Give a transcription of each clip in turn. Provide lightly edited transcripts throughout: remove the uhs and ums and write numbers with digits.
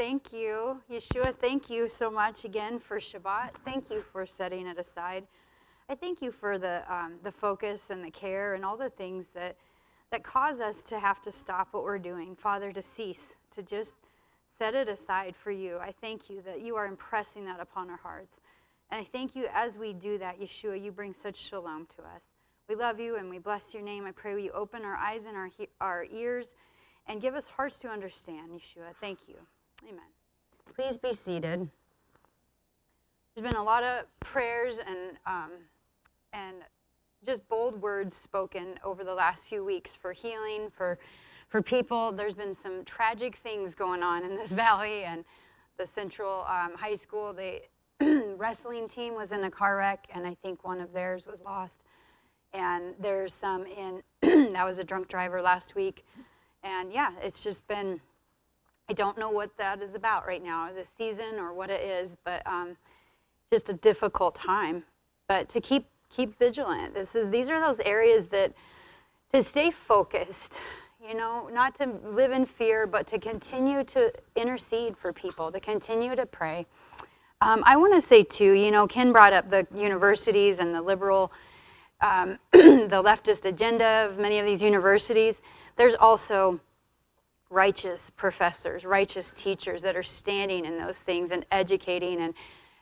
Thank you. Yeshua, thank you so much again for Shabbat. Thank you for setting it aside. I thank you for the focus and the care and all the things that cause us to have to stop what we're doing. Father, to cease, to just set it aside for you. I thank you that you are impressing that upon our hearts. And I thank you as we do that, Yeshua, you bring such shalom to us. We love you and we bless your name. I pray you open our eyes and our ears and give us hearts to understand, Yeshua. Thank you. Amen. Please be seated. There's been a lot of prayers and just bold words spoken over the last few weeks for healing, for people. There's been some tragic things going on in this valley, and the Central High School, the wrestling team was in a car wreck, and I think one of theirs was lost. And there's some that was a drunk driver last week. And yeah, it's just been, I don't know what that is about right now, this season or what it is, but just a difficult time. But to keep vigilant. These are those areas that to stay focused, not to live in fear, but to continue to intercede for people, to continue to pray. I want to say too, Ken brought up the universities and the liberal, the leftist agenda of many of these universities. There's also righteous professors, righteous teachers that are standing in those things and educating and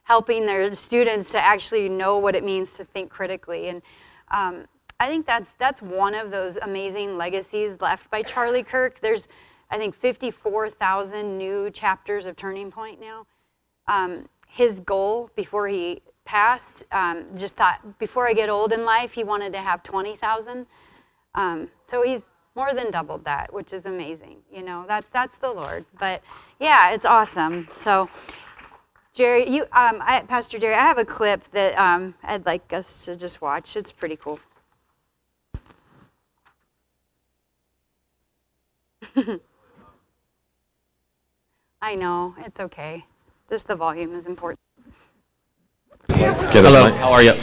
helping their students to actually know what it means to think critically. And I think that's one of those amazing legacies left by Charlie Kirk. There's, I think, 54,000 new chapters of Turning Point now. His goal before he passed, just thought, before I get old in life, he wanted to have 20,000. So he's more than doubled that, which is amazing. That's the Lord. But yeah, it's awesome. So Jerry, Pastor Jerry, I have a clip that I'd like us to just watch. It's pretty cool. I know, it's okay. Just the volume is important. Hello, how are you?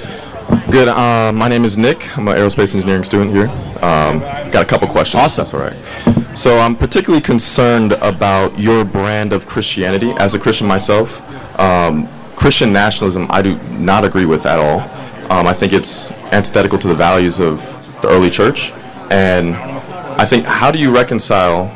Good. My name is Nick. I'm an aerospace engineering student here. Got a couple questions. Awesome. That's all right. So I'm particularly concerned about your brand of Christianity. As a Christian myself, Christian nationalism I do not agree with at all. I think it's antithetical to the values of the early church. And I think, how do you reconcile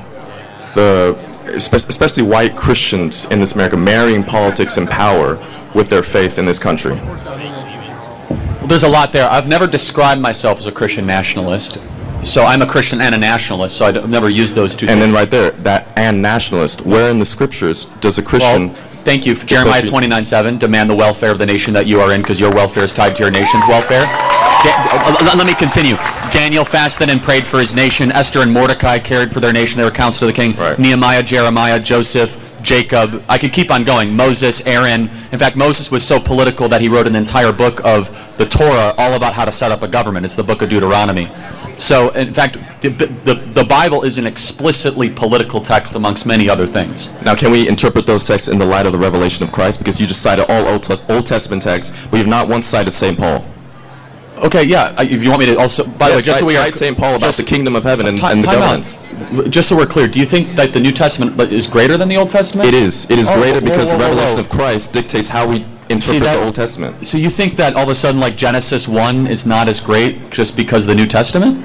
especially white Christians in this America, marrying politics and power with their faith in this country? Well, there's a lot there. I've never described myself as a Christian nationalist. So I'm a Christian and a nationalist, so I've never used those two things. And then right there, that and nationalist, where in the scriptures does a Christian... Well, thank you. Jeremiah 29:7, demand the welfare of the nation that you are in, because your welfare is tied to your nation's welfare. Let me continue. Daniel fasted and prayed for his nation. Esther and Mordecai cared for their nation. They were counsel to the king. Right. Nehemiah, Jeremiah, Joseph, Jacob. I could keep on going. Moses, Aaron. In fact, Moses was so political that he wrote an entire book of the Torah all about how to set up a government. It's the book of Deuteronomy. So, in fact, the Bible is an explicitly political text amongst many other things. Now, can we interpret those texts in the light of the revelation of Christ? Because you just cited all Old Testament texts, but you have not once cited St. Paul. Okay, yeah. If you want me to also, by the way, just so we are St. Paul about the kingdom of heaven and the government. Just so we're clear, do you think that the New Testament is greater than the Old Testament? It is. It is greater because the revelation of Christ dictates how we interpret the Old Testament. So you think that all of a sudden, like Genesis 1 is not as great just because of the New Testament?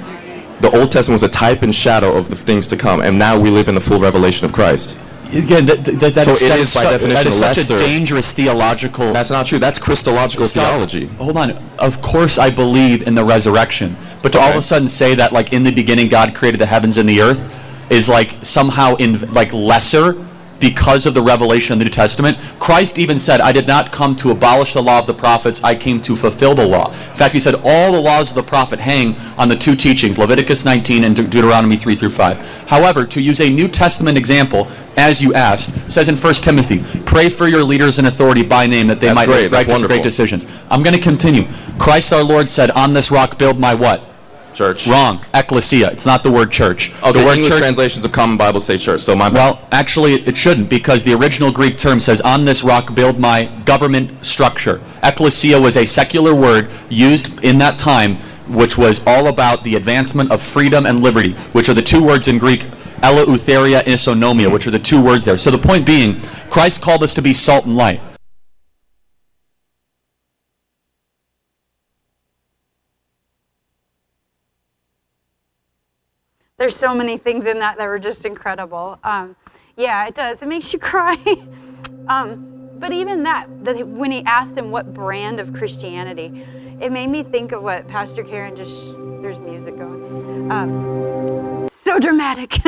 The Old Testament was a type and shadow of the things to come, and now we live in the full revelation of Christ. Again, that is such lesser. A dangerous theological... That's not true. That's Christological theology. Hold on. Of course I believe in the resurrection. But to all of a sudden say that, like, in the beginning God created the heavens and the earth is, like, somehow lesser because of the revelation of the New Testament. Christ even said, I did not come to abolish the law of the prophets, I came to fulfill the law. In fact, he said all the laws of the prophet hang on the two teachings, Leviticus 19 and Deuteronomy 3-5. However, to use a New Testament example, as you asked, says in 1 Timothy, pray for your leaders in authority by name that they might make great decisions. I'm going to continue. Christ our Lord said, on this rock build my what? Church. Wrong. Ecclesia. It's not the word church. Okay, the word English translations of Common Bible say church. So well, actually, it shouldn't, because the original Greek term says, on this rock build my government structure. Ecclesia was a secular word used in that time, which was all about the advancement of freedom and liberty, which are the two words in Greek eleutheria, isonomia, which are the two words there. So the point being, Christ called us to be salt and light. There's so many things in that were just incredible. Yeah, it does. It makes you cry. But even that, when he asked him what brand of Christianity, it made me think of what Pastor Karen there's music going. So dramatic.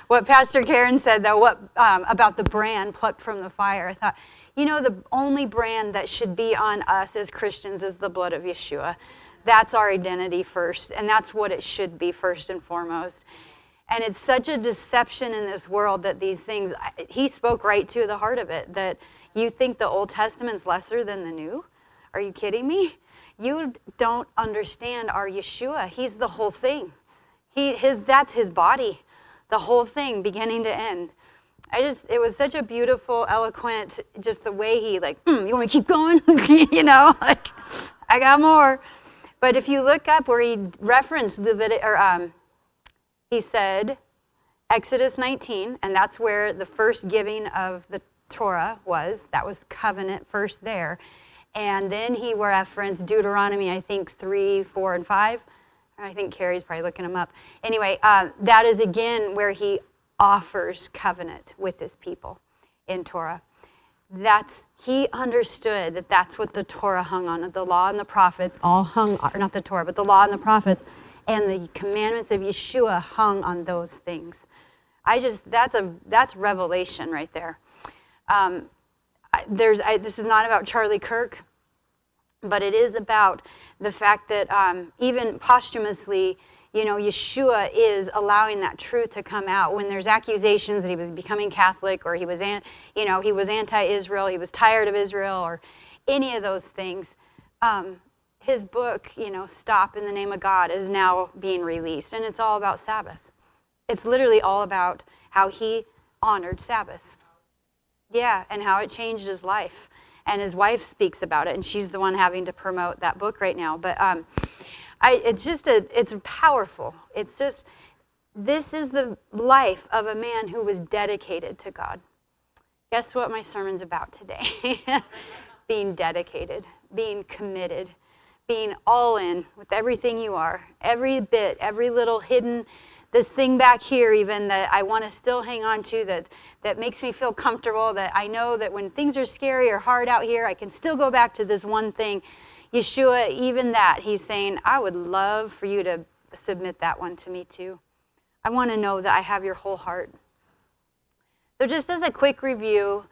What Pastor Karen said, though, about the brand plucked from the fire. I thought, the only brand that should be on us as Christians is the blood of Yeshua. That's our identity first, and that's what it should be first and foremost. And it's such a deception in this world that these things, he spoke right to the heart of it, that you think the Old Testament's lesser than the New? Are you kidding me? You don't understand our Yeshua. He's the whole thing. That's his body, the whole thing, beginning to end. It was such a beautiful, eloquent, just the way he you want me to keep going? I got more. But if you look up where he referenced he said Exodus 19, and that's where the first giving of the Torah was. That was covenant first there. And then he referenced Deuteronomy, I think 3, 4, and 5. I think Carrie's probably looking them up. Anyway, that is again where he offers covenant with his people in Torah. He understood that that's what the Torah hung on. The law and the prophets all hung, or not the Torah, but the law and the prophets and the commandments of Yeshua hung on those things. That's revelation right there. This is not about Charlie Kirk, but it is about the fact that even posthumously, Yeshua is allowing that truth to come out. When there's accusations that he was becoming Catholic, or he was anti-Israel, he was tired of Israel, or any of those things, his book, Stop in the Name of God, is now being released, and it's all about Sabbath. It's literally all about how he honored Sabbath. Yeah, and how it changed his life. And his wife speaks about it, and she's the one having to promote that book right now. But it's powerful. It's just, this is the life of a man who was dedicated to God. Guess what my sermon's about today? Being dedicated, being committed, being all in with everything you are. Every bit, every little hidden, this thing back here even that I want to still hang on to, that makes me feel comfortable, that I know that when things are scary or hard out here, I can still go back to this one thing. Yeshua, even that, he's saying, I would love for you to submit that one to me too. I want to know that I have your whole heart. So just as a quick review,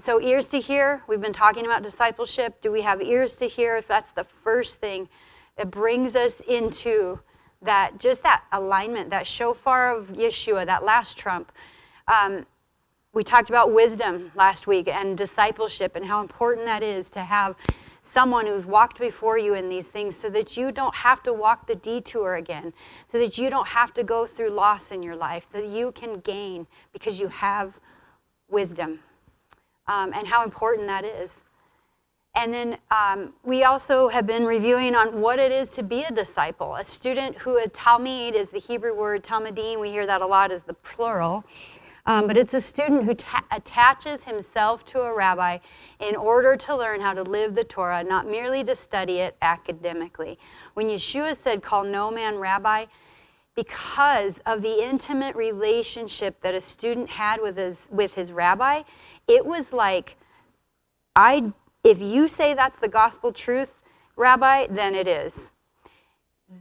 so ears to hear, we've been talking about discipleship. Do we have ears to hear? If that's the first thing that brings us into that alignment, that shofar of Yeshua, that last trump. We talked about wisdom last week and discipleship and how important that is to have someone who's walked before you in these things so that you don't have to walk the detour again, so that you don't have to go through loss in your life, that you can gain because you have wisdom, and how important that is. And then we also have been reviewing on what it is to be a disciple. A student who, a talmid is the Hebrew word, talmidim, we hear that a lot as the plural. But it's a student who attaches himself to a rabbi in order to learn how to live the Torah, not merely to study it academically. When Yeshua said, call no man rabbi, because of the intimate relationship that a student had with his rabbi, it was like, if you say that's the gospel truth, Rabbi, then it is.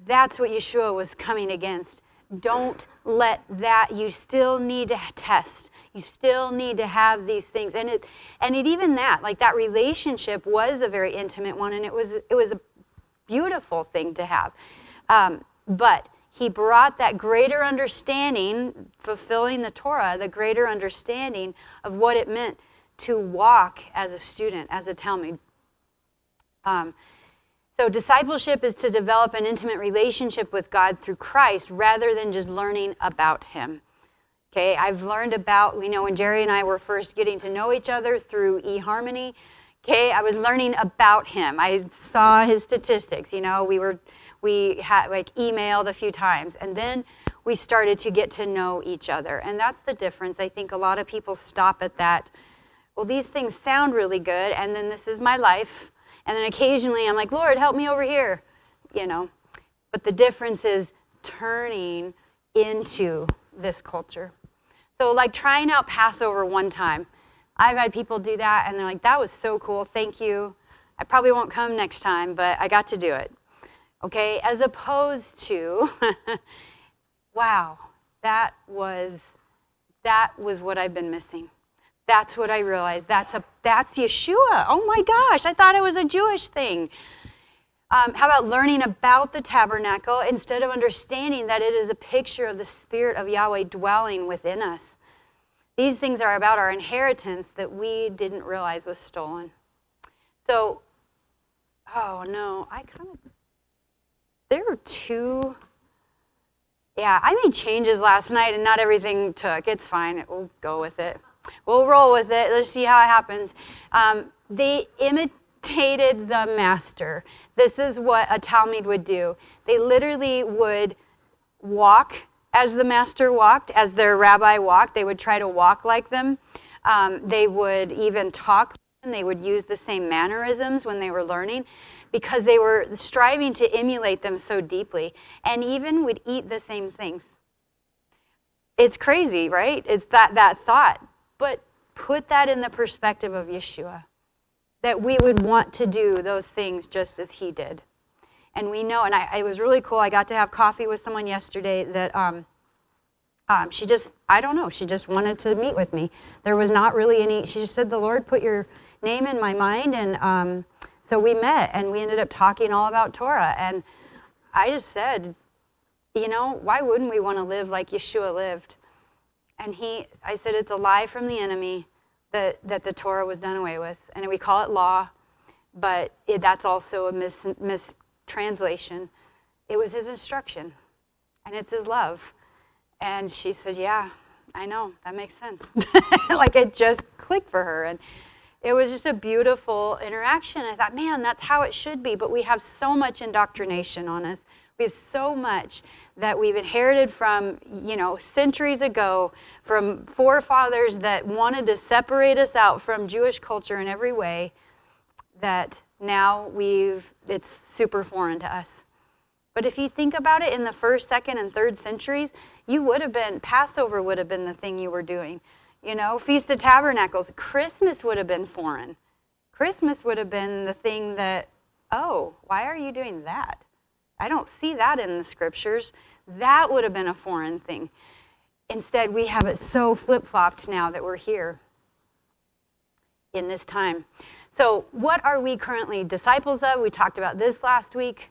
That's what Yeshua was coming against. Don't let that, you still need to test. You still need to have these things. And it even that, like that relationship was a very intimate one, and it was a beautiful thing to have. But he brought that greater understanding, fulfilling the Torah, the greater understanding of what it meant to walk as a student, as a talmid. So discipleship is to develop an intimate relationship with God through Christ rather than just learning about him. Okay, I've learned about, when Jerry and I were first getting to know each other through eHarmony, okay, I was learning about him. I saw his statistics, we had emailed a few times. And then we started to get to know each other. And that's the difference. I think a lot of people stop at that. Well, these things sound really good, and then this is my life. And then occasionally I'm like, Lord, help me over here, you know. But the difference is turning into this culture. So like trying out Passover one time. I've had people do that, and they're like, that was so cool, thank you. I probably won't come next time, but I got to do it. Okay, as opposed to, wow, that was what I've been missing. That's what I realized. That's Yeshua. Oh my gosh, I thought it was a Jewish thing. How about learning about the tabernacle instead of understanding that it is a picture of the Spirit of Yahweh dwelling within us? These things are about our inheritance that we didn't realize was stolen. So, oh no, there were two, I made changes last night and not everything took. It's fine, we'll go with it. We'll roll with it, let's see how it happens. They imitated the master. This is what a Talmud would do. They literally would walk as the master walked, as their rabbi walked. They would try to walk like them. They would even talk, and they would use the same mannerisms when they were learning because they were striving to emulate them so deeply, and even would eat the same things. It's crazy, right? It's that thought. But put that in the perspective of Yeshua, that we would want to do those things just as he did. And we know, and it was really cool. I got to have coffee with someone yesterday that she just wanted to meet with me. There was not really any, she just said, the Lord put your name in my mind, and so we met, and we ended up talking all about Torah. And I just said, why wouldn't we want to live like Yeshua lived? And I said, it's a lie from the enemy that the Torah was done away with. And we call it law, but that's also a mistranslation. It was his instruction, and it's his love. And she said, yeah, I know, that makes sense. Like it just clicked for her. And it was just a beautiful interaction. I thought, man, that's how it should be. But we have so much indoctrination on us. We have so much that we've inherited from, centuries ago, from forefathers that wanted to separate us out from Jewish culture in every way, that now it's super foreign to us. But if you think about it, in the 1st, 2nd, and 3rd centuries, Passover would have been the thing you were doing. Feast of Tabernacles, Christmas would have been foreign. Christmas would have been the thing that, oh, why are you doing that? I don't see that in the scriptures. That would have been a foreign thing. Instead, we have it so flip-flopped now that we're here in this time. So what are we currently disciples of? We talked about this last week.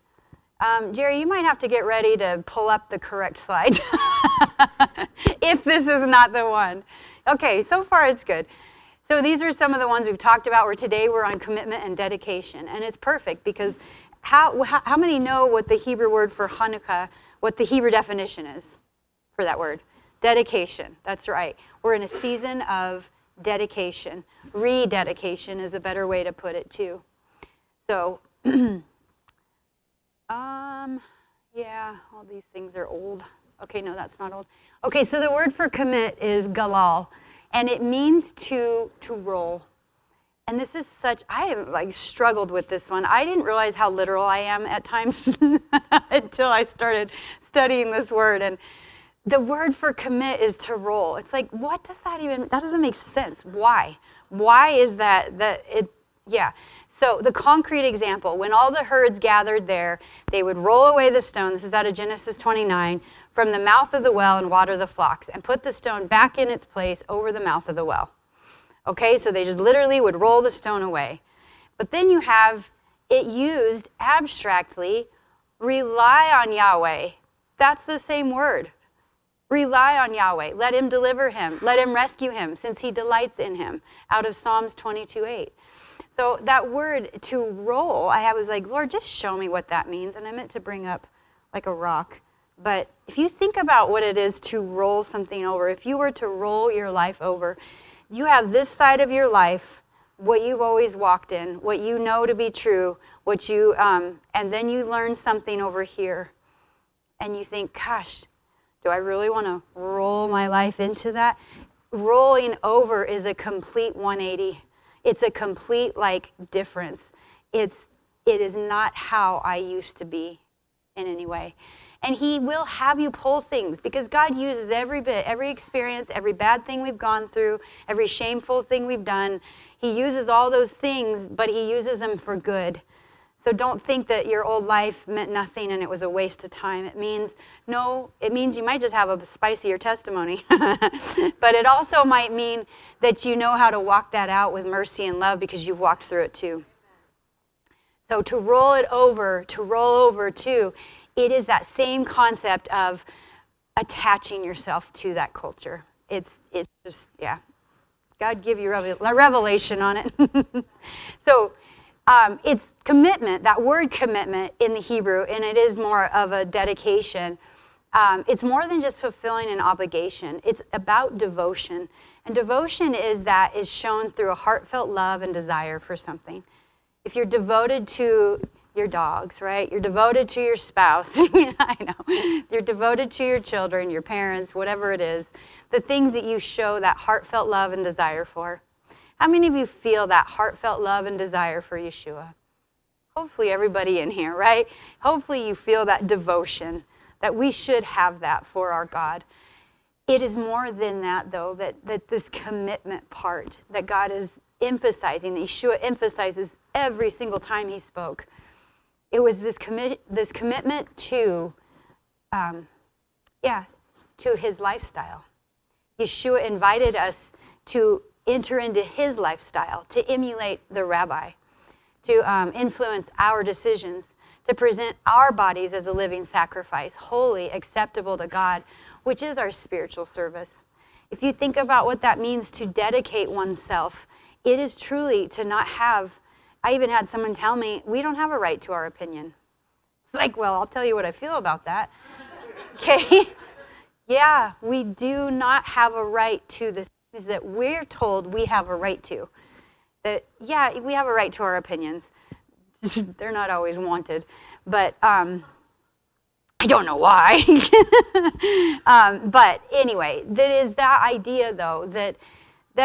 Jerry, you might have to get ready to pull up the correct slide if this is not the one. Okay, so far it's good. So these are some of the ones we've talked about, where today we're on commitment and dedication. And it's perfect because how many know what the Hebrew word for Hanukkah, what the Hebrew definition is for that word? Dedication, that's right. We're in a season of dedication. Rededication is a better way to put it too. So, all these things are old. Okay, no, that's not old. Okay, so the word for commit is galal, and it means to roll. And this is I have struggled with this one. I didn't realize how literal I am at times until I started studying this word. And the word for commit is to roll. It's like, what does that doesn't make sense. Why? Why is that So the concrete example, when all the herds gathered there, they would roll away the stone, this is out of Genesis 29, from the mouth of the well and water the flocks, and put the stone back in its place over the mouth of the well. Okay, so they just literally would roll the stone away. But then you have it used abstractly, rely on Yahweh. That's the same word. Rely on Yahweh. Let him deliver him. Let him rescue him, since he delights in him, out of Psalms 22:8. So that word to roll, I was like, Lord, just show me what that means. And I meant to bring up like a rock. But if you think about what it is to roll something over, if you were to roll your life over, you have this side of your life, what you've always walked in, what you know to be true, and then you learn something over here. And you think, gosh, Do I really want to roll my life into that? Rolling over is a complete 180. It's a complete difference. It is not how I used to be in any way. And he will have you pull things because God uses every bit, every experience, every bad thing we've gone through, every shameful thing we've done. He uses all those things, but he uses them for good. So don't think that your old life meant nothing and it was a waste of time. It means you might just have a spicier testimony. But it also might mean that you know how to walk that out with mercy and love because you've walked through it too. So to roll over too, it is that same concept of attaching yourself to that culture. It's just, yeah. God give you a revelation on it. So it's commitment, that word commitment in the Hebrew, and it is more of a dedication. It's more than just fulfilling an obligation. It's about devotion. And devotion is shown through a heartfelt love and desire for something. If you're devoted to your dogs, right? You're devoted to your spouse. I know. You're devoted to your children, your parents, whatever it is. The things that you show that heartfelt love and desire for. How many of you feel that heartfelt love and desire for Yeshua? Hopefully everybody in here, right? Hopefully you feel that devotion, that we should have that for our God. It is more than that, though, that this commitment part that God is emphasizing, that Yeshua emphasizes every single time he spoke. It was this commitment to his lifestyle. Yeshua invited us to enter into his lifestyle, to emulate the rabbi, to influence our decisions, to present our bodies as a living sacrifice, holy, acceptable to God, which is our spiritual service. If you think about what that means to dedicate oneself, it is truly to not have, I even had someone tell me, we don't have a right to our opinion. It's like, well, I'll tell you what I feel about that. Okay? Yeah, we do not have a right to the things that we're told we have a right to. That, yeah, we have a right to our opinions. They're not always wanted. But I don't know why. But anyway, that is that idea, though, that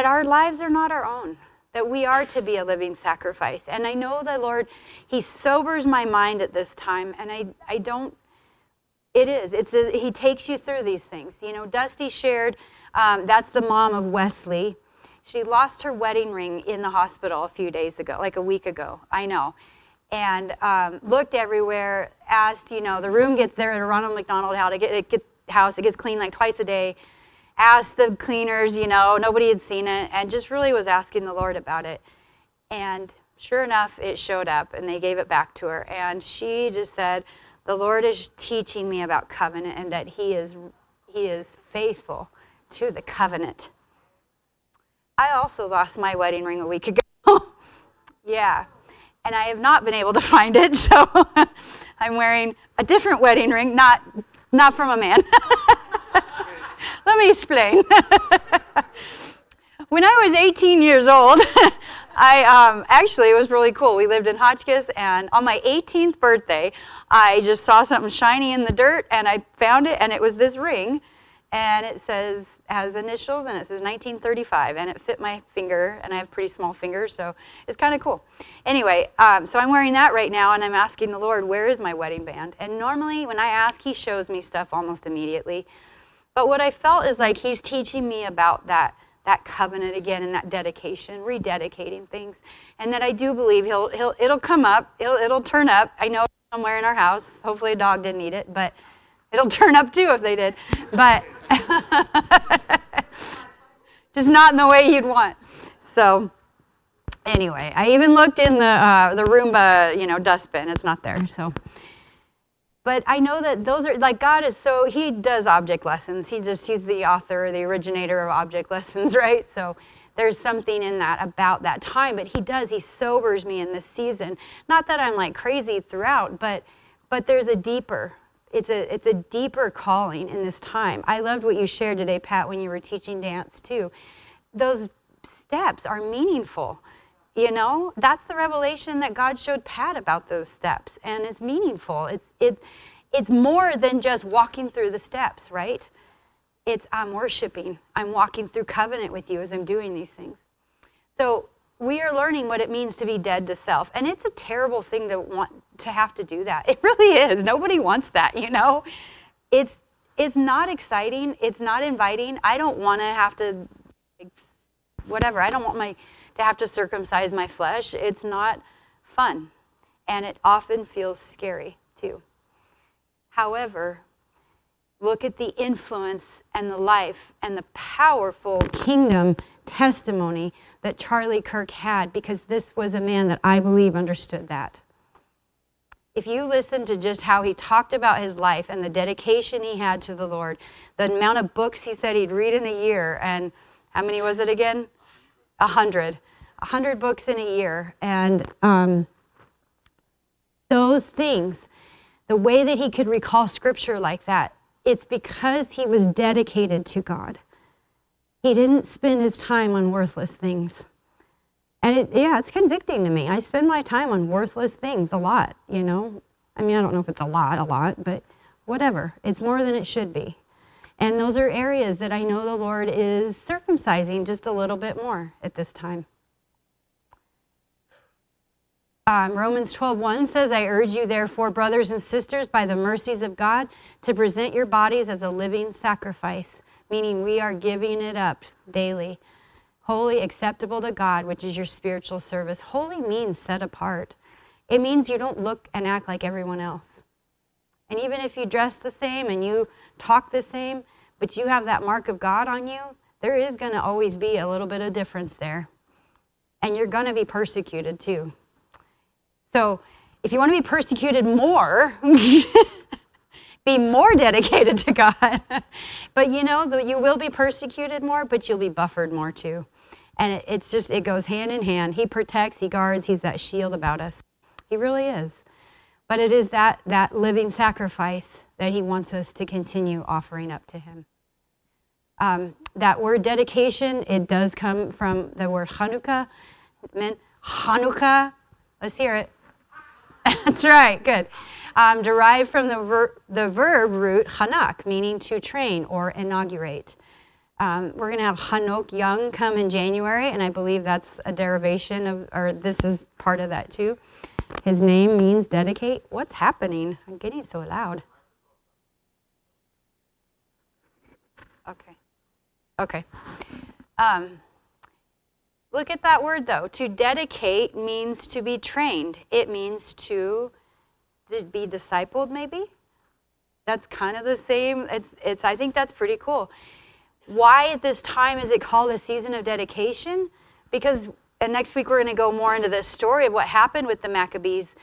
our lives are not our own. That we are to be a living sacrifice. And I know the Lord, he sobers my mind at this time, and I don't, he takes you through these things. You know, Dusty shared, that's the mom of Wesley. She lost her wedding ring in the hospital a few days ago, like a week ago, I know. And looked everywhere, asked, the room gets there at Ronald McDonald House, it gets cleaned like twice a day. Asked the cleaners, nobody had seen it, and just really was asking the Lord about it. And sure enough, it showed up, and they gave it back to her. And she just said, the Lord is teaching me about covenant, and that he is faithful to the covenant. I also lost my wedding ring a week ago. Yeah, and I have not been able to find it, so I'm wearing a different wedding ring, not from a man. Let me explain. When I was 18 years old, it was really cool. We lived in Hotchkiss, and on my 18th birthday, I just saw something shiny in the dirt, and I found it, and it was this ring, and it has initials, and it says 1935, and it fit my finger, and I have pretty small fingers, so it's kind of cool. Anyway, so I'm wearing that right now, and I'm asking the Lord, where is my wedding band? And normally, when I ask, he shows me stuff almost immediately. But what I felt is like he's teaching me about that covenant again and that dedication, rededicating things, and that I do believe it'll come up, it'll turn up. I know it's somewhere in our house. Hopefully a dog didn't eat it, but it'll turn up too if they did. But just not in the way you'd want. So anyway, I even looked in the Roomba, dustbin. It's not there. So. But I know that those are, God is he does object lessons. He's the author, the originator of object lessons, right? So there's something in that about that time, but he sobers me in this season. Not that I'm crazy throughout, but there's it's a deeper calling in this time. I loved what you shared today, Pat, when you were teaching dance too. Those steps are meaningful. That's the revelation that God showed Pat about those steps, and it's meaningful. it's more than just walking through the steps, right? It's I'm worshiping. I'm walking through covenant with you as I'm doing these things. So we are learning what it means to be dead to self. And it's a terrible thing to want to have to do that. It really is. Nobody wants that, you know? It's not exciting. It's not inviting. I don't want to have to, whatever. I don't want to have to circumcise my flesh. It's not fun. And it often feels scary too. However, look at the influence and the life and the powerful kingdom testimony that Charlie Kirk had, because this was a man that I believe understood that. If you listen to just how he talked about his life and the dedication he had to the Lord, the amount of books he said he'd read in a year, and how many was it again? 100. 100 books in a year. And those things, the way that he could recall scripture like that, it's because he was dedicated to God. He didn't spend his time on worthless things. And it's convicting to me. I spend my time on worthless things a lot, you know. I mean, I don't know if it's a lot, but whatever. It's more than it should be. And those are areas that I know the Lord is circumcising just a little bit more at this time. Romans 12:1 says, I urge you, therefore, brothers and sisters, by the mercies of God, to present your bodies as a living sacrifice, meaning we are giving it up daily, holy, acceptable to God, which is your spiritual service. Holy means set apart. It means you don't look and act like everyone else. And even if you dress the same and you talk the same, but you have that mark of God on you, there is going to always be a little bit of difference there. And you're going to be persecuted too. So if you want to be persecuted more, be more dedicated to God. But you know, you will be persecuted more, but you'll be buffered more too. And it goes hand in hand. He protects, he guards, he's that shield about us. He really is. But it is that living sacrifice that he wants us to continue offering up to him. That word dedication, it does come from the word Hanukkah. Hanukkah, let's hear it. That's right, good. Derived from the verb root Hanak, meaning to train or inaugurate. We're going to have Hanok Young come in January, and I believe that's a derivation or this is part of that too. His name means dedicate. What's happening? I'm getting so loud. Okay. Look at that word, though. To dedicate means to be trained. It means to be discipled, maybe. That's kind of the same. I think that's pretty cool. Why at this time is it called a season of dedication? Because next week we're going to go more into the story of what happened with the Maccabees.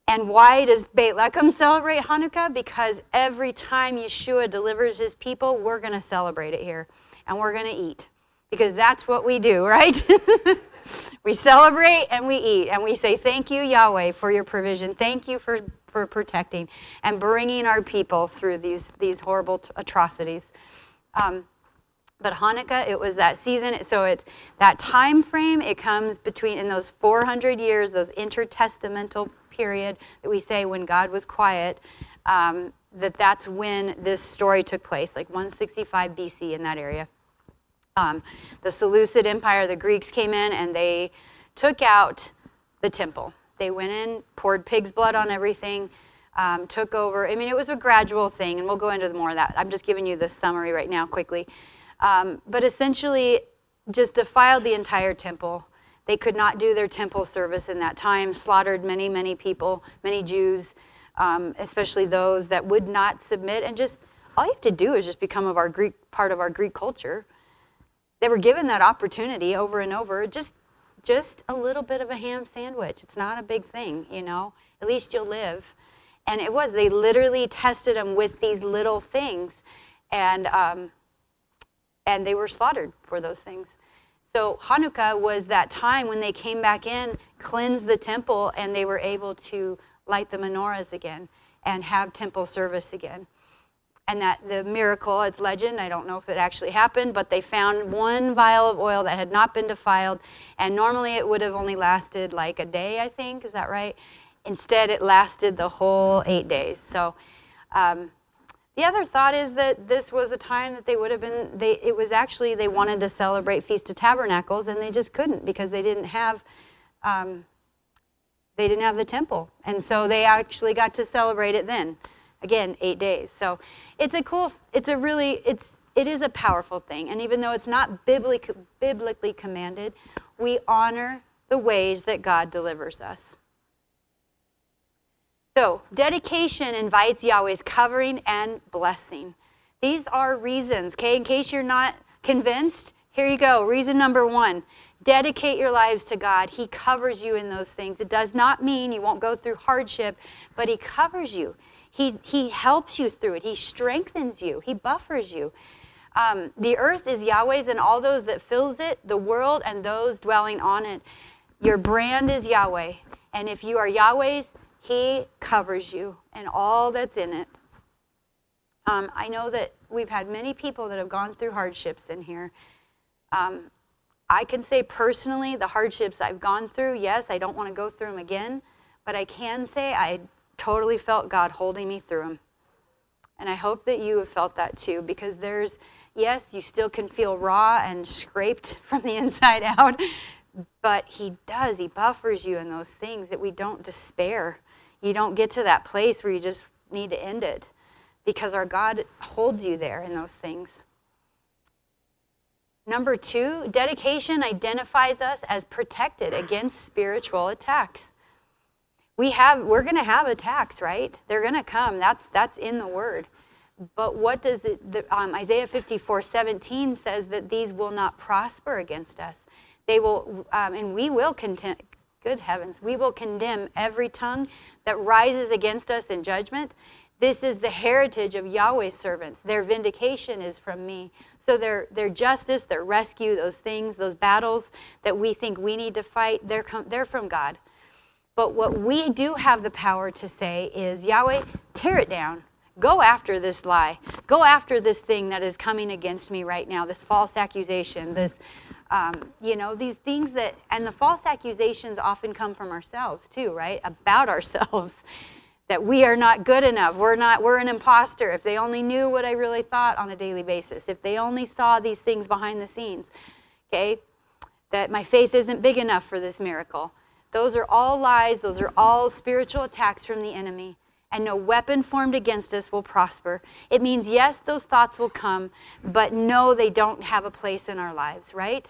And why does Beit Lechem celebrate Hanukkah? Because every time Yeshua delivers his people, we're going to celebrate it here. And we're going to eat. Because that's what we do, right? We celebrate and we eat. And we say, thank you, Yahweh, for your provision. Thank you for protecting and bringing our people through these horrible atrocities. But Hanukkah, it was that season. So it's that time frame. It comes between, in those 400 years, those intertestamental period that we say when God was quiet, that's when this story took place, like 165 BC in that area. The Seleucid Empire, the Greeks came in and they took out the temple. They went in, poured pig's blood on everything, took over. I mean, it was a gradual thing, and we'll go into more of that. I'm just giving you the summary right now quickly. But essentially, just defiled the entire temple. They could not do their temple service in that time, slaughtered many, many people, many Jews, especially those that would not submit. And just, all you have to do is just become part of our Greek culture. They were given that opportunity over and over, just a little bit of a ham sandwich. It's not a big thing, you know. At least you'll live. And they literally tested them with these little things, and they were slaughtered for those things. So Hanukkah was that time when they came back in, cleansed the temple, and they were able to light the menorahs again and have temple service again. And that the miracle, it's legend, I don't know if it actually happened, but they found one vial of oil that had not been defiled, and normally it would have only lasted like a day, I think, is that right? Instead, it lasted the whole 8 days. So The other thought is that this was a time that they would have been, it was actually, they wanted to celebrate Feast of Tabernacles, and they just couldn't because they didn't have the temple. And so they actually got to celebrate it then. Again, 8 days. So it is a powerful thing. And even though it's not biblically commanded, we honor the ways that God delivers us. So, dedication invites Yahweh's covering and blessing. These are reasons, okay? In case you're not convinced, here you go. Reason number 1, dedicate your lives to God. He covers you in those things. It does not mean you won't go through hardship, but He covers you. He helps you through it. He strengthens you. He buffers you. The earth is Yahweh's and all those that fills it, the world and those dwelling on it. Your brand is Yahweh. And if you are Yahweh's, He covers you and all that's in it. I know that we've had many people that have gone through hardships in here. I can say personally, the hardships I've gone through, yes, I don't want to go through them again, but I can say I totally felt God holding me through them. And I hope that you have felt that too, because yes, you still can feel raw and scraped from the inside out, but He buffers you in those things that we don't despair. You don't get to that place where you just need to end it, because our God holds you there in those things. Number 2, dedication identifies us as protected against spiritual attacks. We're going to have attacks, right? They're going to come. That's in the Word. But what does Isaiah 54:17 says that these will not prosper against us. They will, and we will contend. Good heavens, we will condemn every tongue that rises against us in judgment. This is the heritage of Yahweh's servants. Their vindication is from me. So their justice, their rescue, those things, those battles that we think we need to fight, they're from God. But what we do have the power to say is, Yahweh, tear it down. Go after this lie. Go after this thing that is coming against me right now, this false accusation, this, these things that, and the false accusations often come from ourselves too, right? About ourselves. That we are not good enough. We're an imposter. If they only knew what I really thought on a daily basis. If they only saw these things behind the scenes. Okay? That my faith isn't big enough for this miracle. Those are all lies. Those are all spiritual attacks from the enemy. And no weapon formed against us will prosper. It means, yes, those thoughts will come, but no, they don't have a place in our lives, right?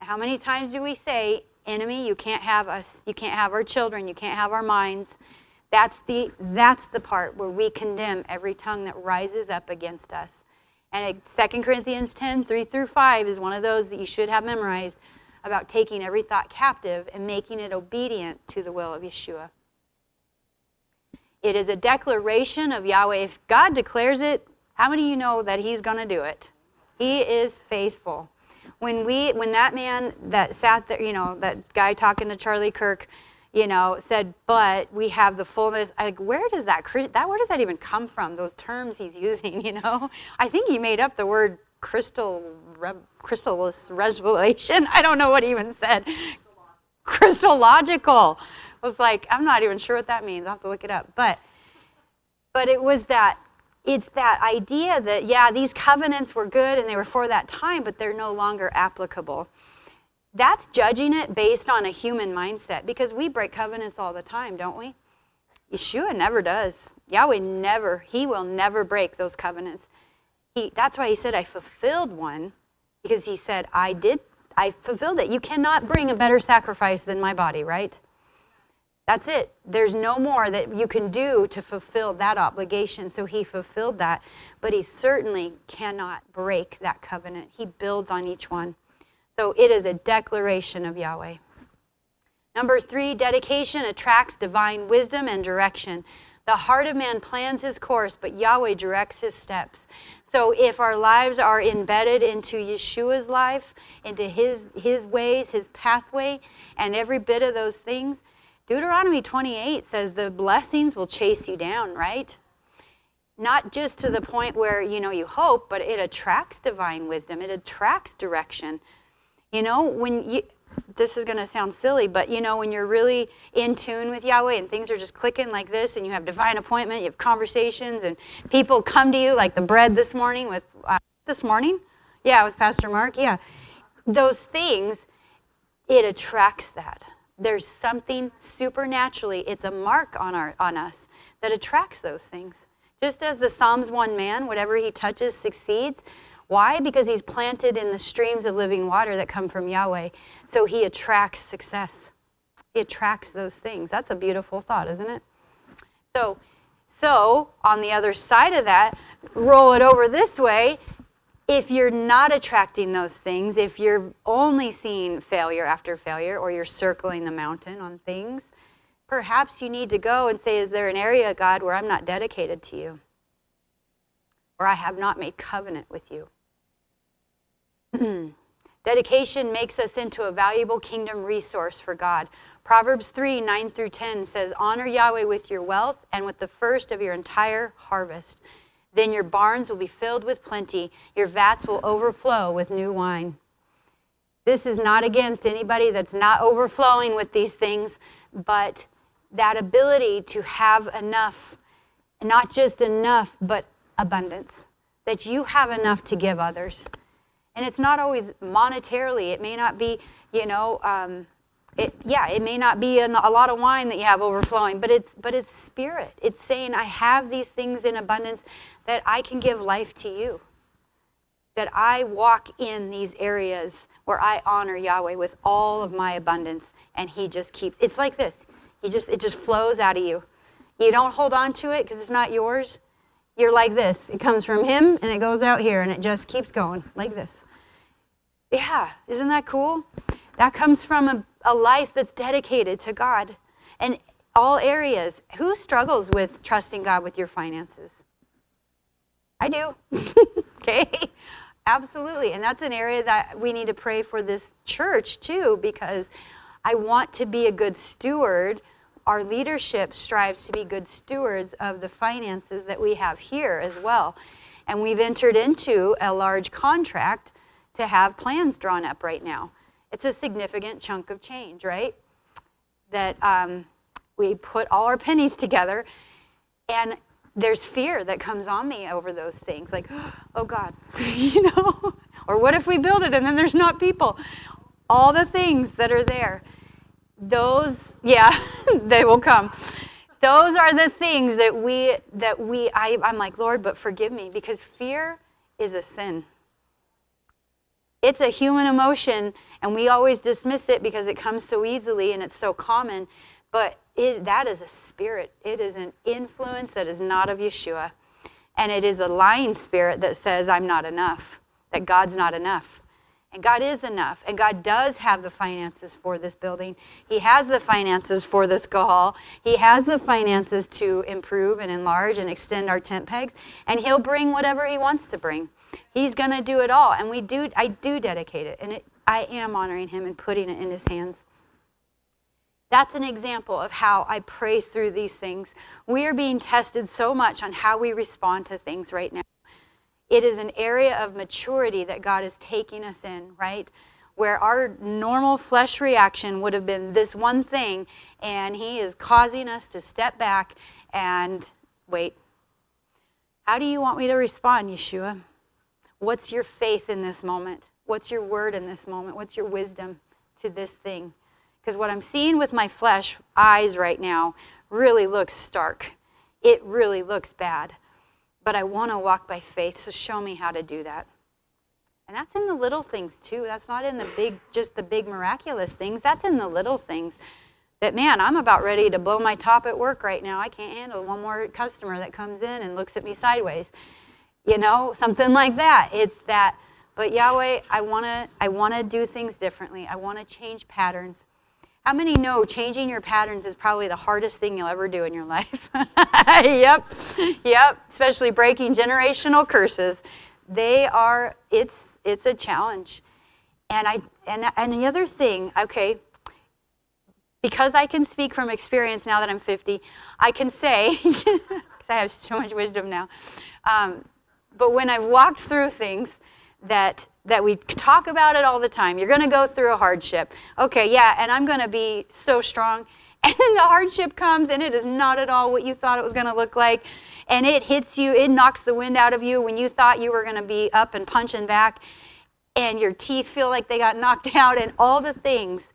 How many times do we say, enemy, you can't have us. You can't have our children. You can't have our minds. That's the part where we condemn every tongue that rises up against us. And 2 Corinthians 10:3-5 is one of those that you should have memorized, about taking every thought captive and making it obedient to the will of Yeshua. It is a declaration of Yahweh. If God declares it, how many of you know that He's going to do it? He is faithful. When that man that sat there, that guy talking to Charlie Kirk, said, but we have the fullness. Where does that even come from? Those terms he's using, I think he made up the word crystallus revelation. I don't know what he even said. Christological. I was like, I'm not even sure what that means. I'll have to look it up. But it was it's that idea that, yeah, these covenants were good and they were for that time, but they're no longer applicable. That's judging it based on a human mindset, because we break covenants all the time, don't we? Yeshua never does. Yahweh He will never break those covenants. That's why He said, I fulfilled one, because He said, I fulfilled it. You cannot bring a better sacrifice than my body, right? That's it. There's no more that you can do to fulfill that obligation. So He fulfilled that, but He certainly cannot break that covenant. He builds on each one. So it is a declaration of Yahweh. Number 3, dedication attracts divine wisdom and direction. The heart of man plans his course, but Yahweh directs his steps. So if our lives are embedded into Yeshua's life, into his ways, His pathway, and every bit of those things, Deuteronomy 28 says the blessings will chase you down, right? Not just to the point where, you hope, but it attracts divine wisdom. It attracts direction. this is going to sound silly, but when you're really in tune with Yahweh and things are just clicking like this, and you have divine appointment, you have conversations, and people come to you like the bread this morning with with Pastor Mark. Yeah, those things, it attracts that. There's something supernaturally, it's a mark on us that attracts those things. Just as the Psalms 1 man, whatever he touches succeeds. Why? Because he's planted in the streams of living water that come from Yahweh. So he attracts success. He attracts those things. That's a beautiful thought, isn't it? So on the other side of that, roll it over this way. If you're not attracting those things, if you're only seeing failure after failure, or you're circling the mountain on things, perhaps you need to go and say, is there an area, God, where I'm not dedicated to you? Or I have not made covenant with you? Dedication makes us into a valuable kingdom resource for God. Proverbs 3, 9 through 10 says, honor Yahweh with your wealth and with the first of your entire harvest. Then your barns will be filled with plenty. Your vats will overflow with new wine. This is not against anybody that's not overflowing with these things, but that ability to have enough, not just enough, but abundance. That you have enough to give others. And it's not always monetarily. It may not be, it may not be a lot of wine that you have overflowing, but it's spirit. It's saying, I have these things in abundance that I can give life to you. That I walk in these areas where I honor Yahweh with all of my abundance, and he just keeps, it's like this. It just flows out of you. You don't hold on to it because it's not yours. You're like this. It comes from him, and it goes out here, and it just keeps going like this. Yeah, isn't that cool? That comes from a life that's dedicated to God. And all areas. Who struggles with trusting God with your finances? I do. Okay? Absolutely. And that's an area that we need to pray for this church too, because I want to be a good steward. Our leadership strives to be good stewards of the finances that we have here as well. And we've entered into a large contract to have plans drawn up right now. It's a significant chunk of change, right? That we put all our pennies together, and there's fear that comes on me over those things. Like, oh God, or what if we build it and then there's not people? All the things that are there, those, they will come. Those are the things I'm like, Lord, but forgive me, because fear is a sin. It's a human emotion, and we always dismiss it because it comes so easily and it's so common, but that is a spirit. It is an influence that is not of Yeshua, and it is a lying spirit that says, I'm not enough, that God's not enough. And God is enough, and God does have the finances for this building. He has the finances for this hall. He has the finances to improve and enlarge and extend our tent pegs, and he'll bring whatever he wants to bring. He's going to do it all, and I do dedicate it, and I am honoring him and putting it in his hands. That's an example of how I pray through these things. We are being tested so much on how we respond to things right now. It is an area of maturity that God is taking us in, right? Where our normal flesh reaction would have been this one thing, and he is causing us to step back and wait. How do you want me to respond, Yeshua? What's your faith in this moment? What's your word in this moment? What's your wisdom to this thing? Because what I'm seeing with my flesh eyes right now really looks stark. It really looks bad. But I want to walk by faith, so show me how to do that. And that's in the little things too. That's not in just the big miraculous things. That's in the little things. That, man, I'm about ready to blow my top at work right now. I can't handle one more customer that comes in and looks at me sideways. Something like that. It's that, but Yahweh, I want to do things differently. I want to change patterns. How many know changing your patterns is probably the hardest thing you'll ever do in your life? Yep. Especially breaking generational curses. It's a challenge. And the other thing, okay, because I can speak from experience now that I'm 50, I can say, because I have so much wisdom now, but when I've walked through things, that we talk about it all the time. You're going to go through a hardship. Okay, yeah, and I'm going to be so strong. And then the hardship comes, and it is not at all what you thought it was going to look like. And it hits you, it knocks the wind out of you when you thought you were going to be up and punching back. And your teeth feel like they got knocked out and all the things.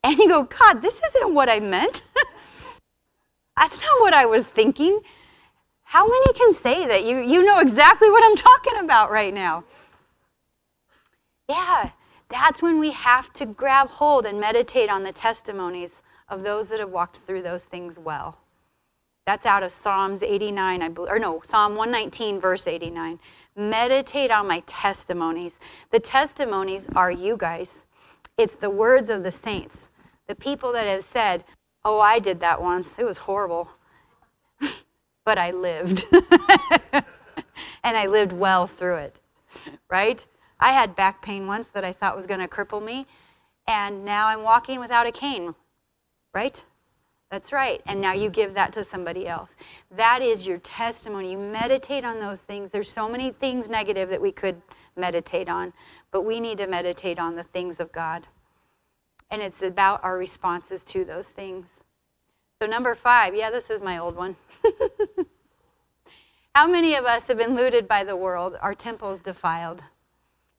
And you go, God, this isn't what I meant. That's not what I was thinking. How many can say that? You know exactly what I'm talking about right now. Yeah, that's when we have to grab hold and meditate on the testimonies of those that have walked through those things well. That's out of Psalms 89, Psalm 119, verse 89. Meditate on my testimonies. The testimonies are you guys. It's the words of the saints. The people that have said, oh, I did that once. It was horrible. But I lived. And I lived well through it. Right? I had back pain once that I thought was going to cripple me. And now I'm walking without a cane. Right? That's right. And now you give that to somebody else. That is your testimony. You meditate on those things. There's so many things negative that we could meditate on. But we need to meditate on the things of God. And it's about our responses to those things. So number 5, yeah, this is my old one. How many of us have been looted by the world, our temples defiled?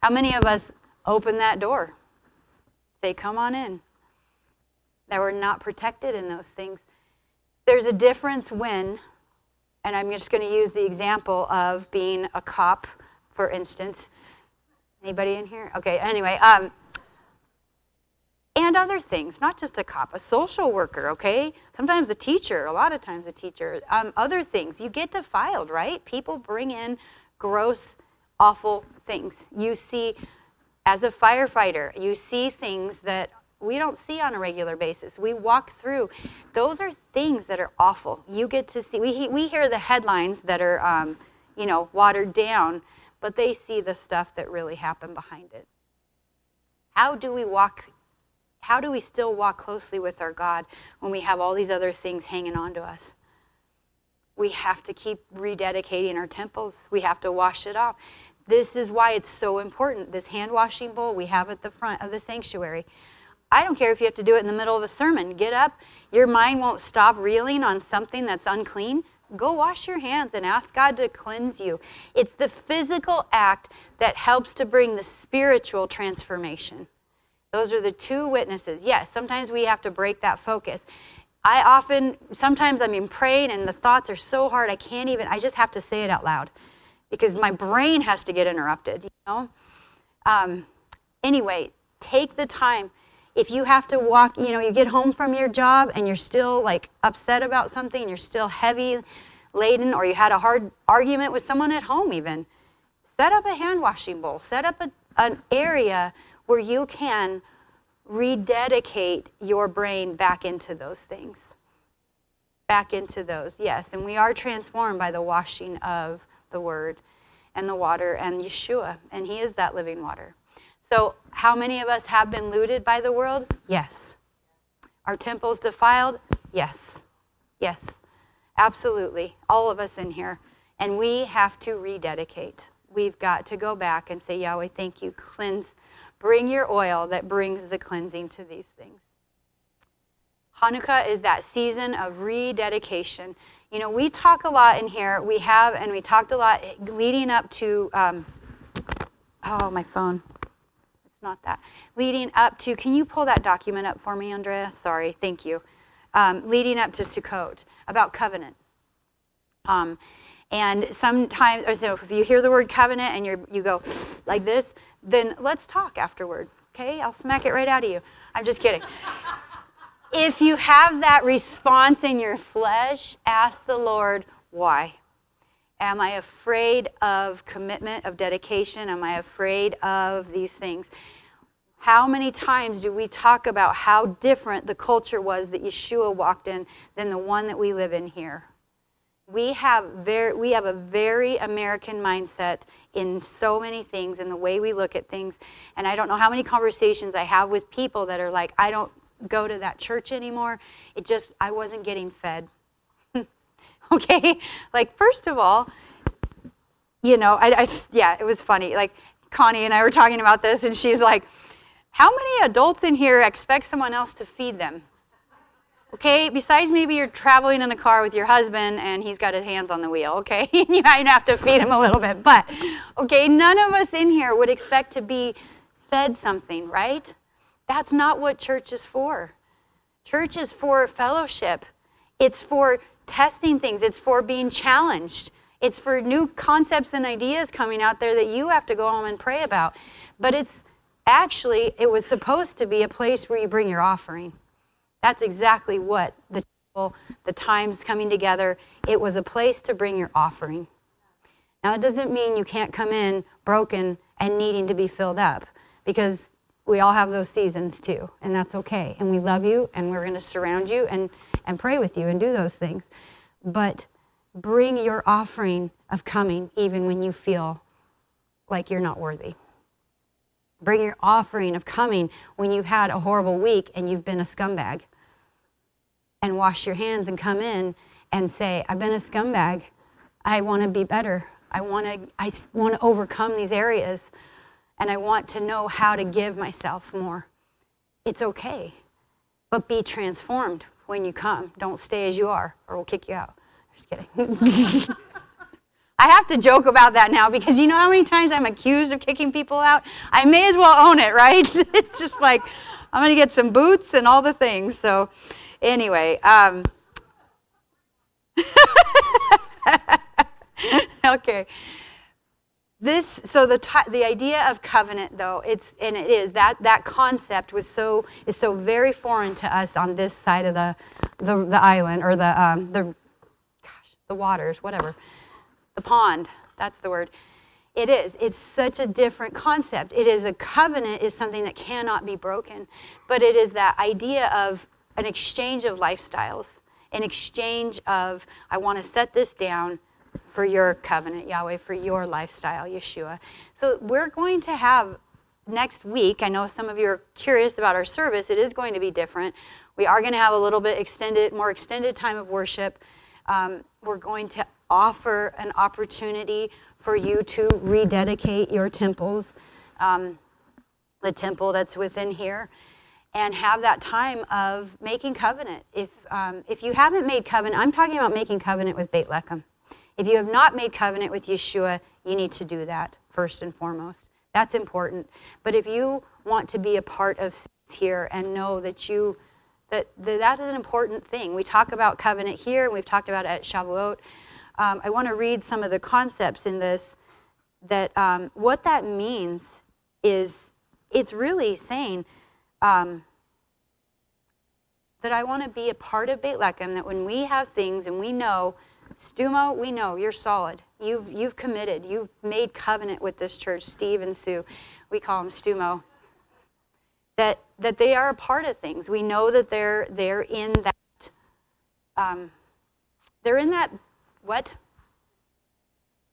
How many of us open that door? Say, come on in. That we're not protected in those things. There's a difference when, and I'm just going to use the example of being a cop, for instance. Anybody in here? Okay, anyway, and other things, not just a cop, a social worker, okay? Sometimes a teacher, a lot of times a teacher, other things. You get defiled, right? People bring in gross, awful things. You see, as a firefighter, you see things that we don't see on a regular basis. We walk through. Those are things that are awful. You get to see, we hear the headlines that are, watered down, but they see the stuff that really happened behind it. How do we still walk closely with our God when we have all these other things hanging on to us? We have to keep rededicating our temples. We have to wash it off. This is why it's so important. This hand washing bowl we have at the front of the sanctuary. I don't care if you have to do it in the middle of a sermon. Get up. Your mind won't stop reeling on something that's unclean. Go wash your hands and ask God to cleanse you. It's the physical act that helps to bring the spiritual transformation. Those are the two witnesses. Yes, sometimes we have to break that focus. Sometimes I'm praying and the thoughts are so hard I just have to say it out loud because my brain has to get interrupted, Anyway, take the time. If you have to walk, you get home from your job and you're still upset about something, you're still heavy laden, or you had a hard argument with someone at home even, set up a hand washing bowl. Set up an area where you can rededicate your brain back into those things. Back into those, yes. And we are transformed by the washing of the Word and the water and Yeshua, and He is that living water. So how many of us have been looted by the world? Yes. Our temples defiled? Yes. Yes. Absolutely. All of us in here. And we have to rededicate. We've got to go back and say, Yahweh, thank you. Cleanse. Bring your oil that brings the cleansing to these things. Hanukkah is that season of rededication. We talk a lot in here. We talked a lot leading up to, my phone. It's not that. Leading up to, can you pull that document up for me, Andrea? Sorry, thank you. Leading up to Sukkot, about covenant. And sometimes, if you hear the word covenant and you go like this, then let's talk afterward, okay? I'll smack it right out of you. I'm just kidding. If you have that response in your flesh, ask the Lord, why? Am I afraid of commitment, of dedication? Am I afraid of these things? How many times do we talk about how different the culture was that Yeshua walked in than the one that we live in here? We have a very American mindset in so many things, in the way we look at things. And I don't know how many conversations I have with people that are like, I don't go to that church anymore. I wasn't getting fed. Okay? First of all, it was funny. Connie and I were talking about this, and she's like, how many adults in here expect someone else to feed them? Okay, besides maybe you're traveling in a car with your husband and he's got his hands on the wheel, okay? You might have to feed him a little bit, but, okay, none of us in here would expect to be fed something, right? That's not what church is for. Church is for fellowship. It's for testing things. It's for being challenged. It's for new concepts and ideas coming out there that you have to go home and pray about. But it's actually, it was supposed to be a place where you bring your offering. That's exactly what the times coming together, it was a place to bring your offering. Now, it doesn't mean you can't come in broken and needing to be filled up, because we all have those seasons too, and that's okay. And we love you, and we're going to surround you and pray with you and do those things. But bring your offering of coming even when you feel like you're not worthy. Bring your offering of coming when you've had a horrible week and you've been a scumbag. And wash your hands and come in and say, I've been a scumbag. I want to be better. I want to overcome these areas. And I want to know how to give myself more. It's okay. But be transformed when you come. Don't stay as you are, or we'll kick you out. Just kidding. I have to joke about that now, because you know how many times I'm accused of kicking people out? I may as well own it, right? It's just like, I'm going to get some boots and all the things. So anyway, okay. The idea of covenant, though, that concept is so very foreign to us on this side of the island, or the waters, whatever. The pond, that's the word. It is. It's such a different concept. It is a covenant is something that cannot be broken. But it is that idea of an exchange of lifestyles, an exchange of, I want to set this down for your covenant, Yahweh, for your lifestyle, Yeshua. So we're going to have next week, I know some of you are curious about our service. It is going to be different. We are going to have a little bit more extended time of worship. We're going to offer an opportunity for you to rededicate your temples, the temple that's within here, and have that time of making covenant. If you haven't made covenant, I'm talking about making covenant with Beit Lechem. If you have not made covenant with Yeshua, you need to do that first and foremost. That's important. But if you want to be a part of here and know that that is an important thing. We talk about covenant here, and we've talked about it at Shavuot. I want to read some of the concepts in this, that what that means is, it's really saying that I want to be a part of Beit Lechem, that when we have things and we know, Stumo, we know you're solid. You've committed. You've made covenant with this church, Steve and Sue. We call them Stumo. That they are a part of things. We know that they're in that. They're in that. What?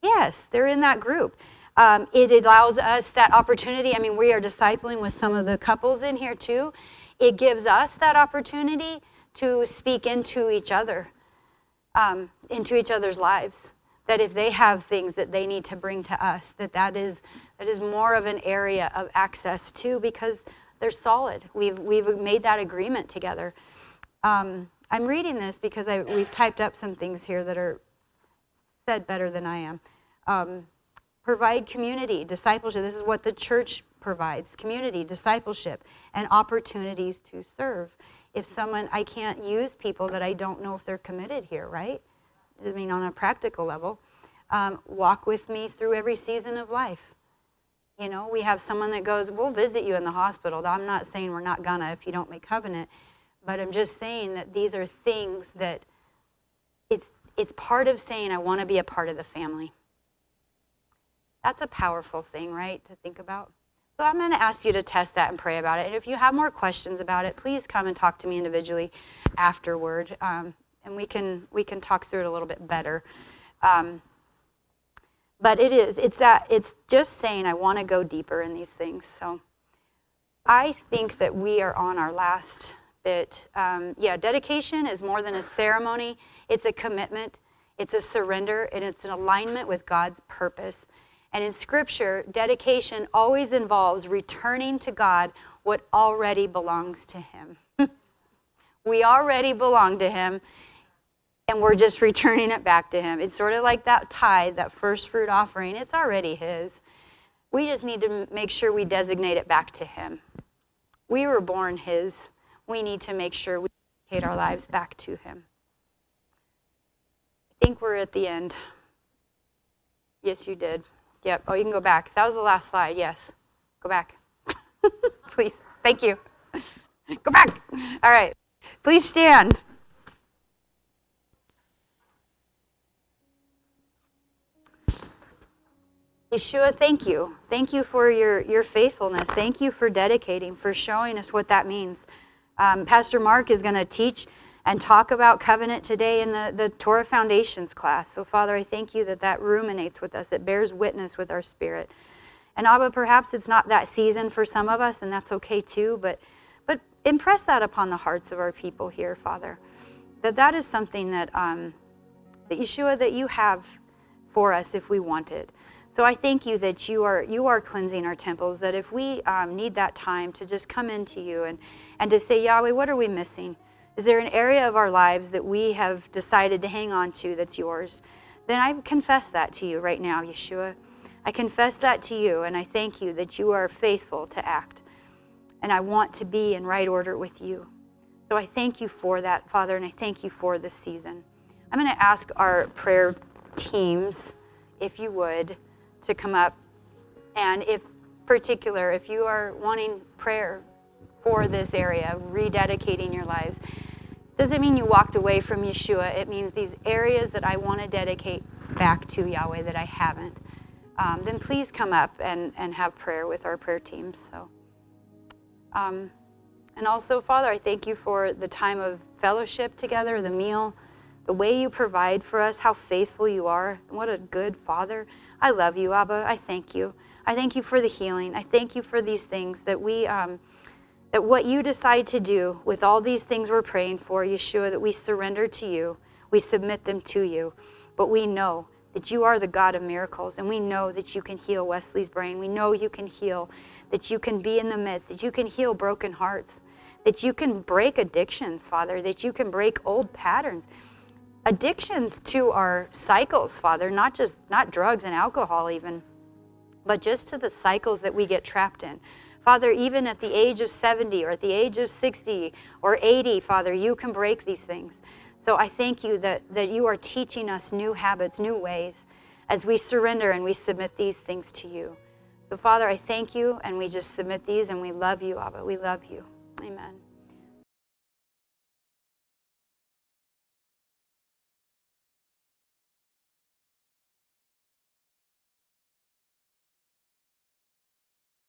Yes, they're in that group. It allows us that opportunity. I mean, we are discipling with some of the couples in here too. It gives us that opportunity to speak into each other, into each other's lives. That if they have things that they need to bring to us, that is more of an area of access too, because they're solid. We've made that agreement together. I'm reading this because we've typed up some things here that are said better than I am. Provide community, discipleship. This is what the church provides: community, discipleship, and opportunities to serve. I can't use people that I don't know if they're committed here, right? I mean, on a practical level. Walk with me through every season of life. You know, we have someone that goes, we'll visit you in the hospital. I'm not saying we're not gonna if you don't make covenant, but I'm just saying that these are things that it's part of saying I want to be a part of the family. That's a powerful thing, right, to think about. So I'm going to ask you to test that and pray about it. And if you have more questions about it, please come and talk to me individually afterward, and we can talk through it a little bit better. But it's just saying I want to go deeper in these things. So I think that we are on our last bit. Dedication is more than a ceremony. It's a commitment. It's a surrender, and it's an alignment with God's purpose. And in Scripture, dedication always involves returning to God what already belongs to him. We already belong to him, and we're just returning it back to him. It's sort of like that tithe, that first fruit offering. It's already his. We just need to make sure we designate it back to him. We were born his. We need to make sure we dedicate our lives back to him. I think we're at the end. Yes, you did. Yep. Oh, you can go back. That was the last slide. Yes. Go back. Please. Thank you. Go back. All right. Please stand. Yeshua, thank you. Thank you for your faithfulness. Thank you for dedicating, for showing us what that means. Pastor Mark is going to teach and talk about covenant today in the Torah Foundations class. So, Father, I thank you that ruminates with us. It bears witness with our spirit. And Abba, perhaps it's not that season for some of us, and that's okay too, but impress that upon the hearts of our people here, Father. That is something that Yeshua, that you have for us if we want it. So I thank you that you are cleansing our temples, that if we need that time to just come into you and to say, Yahweh, what are we missing? Is there an area of our lives that we have decided to hang on to that's yours? Then I confess that to you right now, Yeshua. I confess that to you, and I thank you that you are faithful to act. And I want to be in right order with you. So I thank you for that, Father, and I thank you for this season. I'm going to ask our prayer teams, if you would, to come up. And if you are wanting prayer for this area, rededicating your lives, doesn't mean you walked away from Yeshua. It means these areas that I want to dedicate back to Yahweh that I haven't. Then please come up and have prayer with our prayer teams. So, and also, Father, I thank you for the time of fellowship together, the meal, the way you provide for us, how faithful you are. What a good Father. I love you, Abba. I thank you. I thank you for the healing. I thank you for these things that that what you decide to do with all these things we're praying for, Yeshua, that we surrender to you. We submit them to you. But we know that you are the God of miracles, and we know that you can heal Wesley's brain. We know you can heal, that you can be in the midst, that you can heal broken hearts, that you can break addictions, Father, that you can break old patterns. Addictions to our cycles, Father, not drugs and alcohol even, but just to the cycles that we get trapped in. Father, even at the age of 70 or at the age of 60 or 80, Father, you can break these things. So I thank you that you are teaching us new habits, new ways, as we surrender and we submit these things to you. So, Father, I thank you, and we just submit these, and we love you, Abba. We love you. Amen.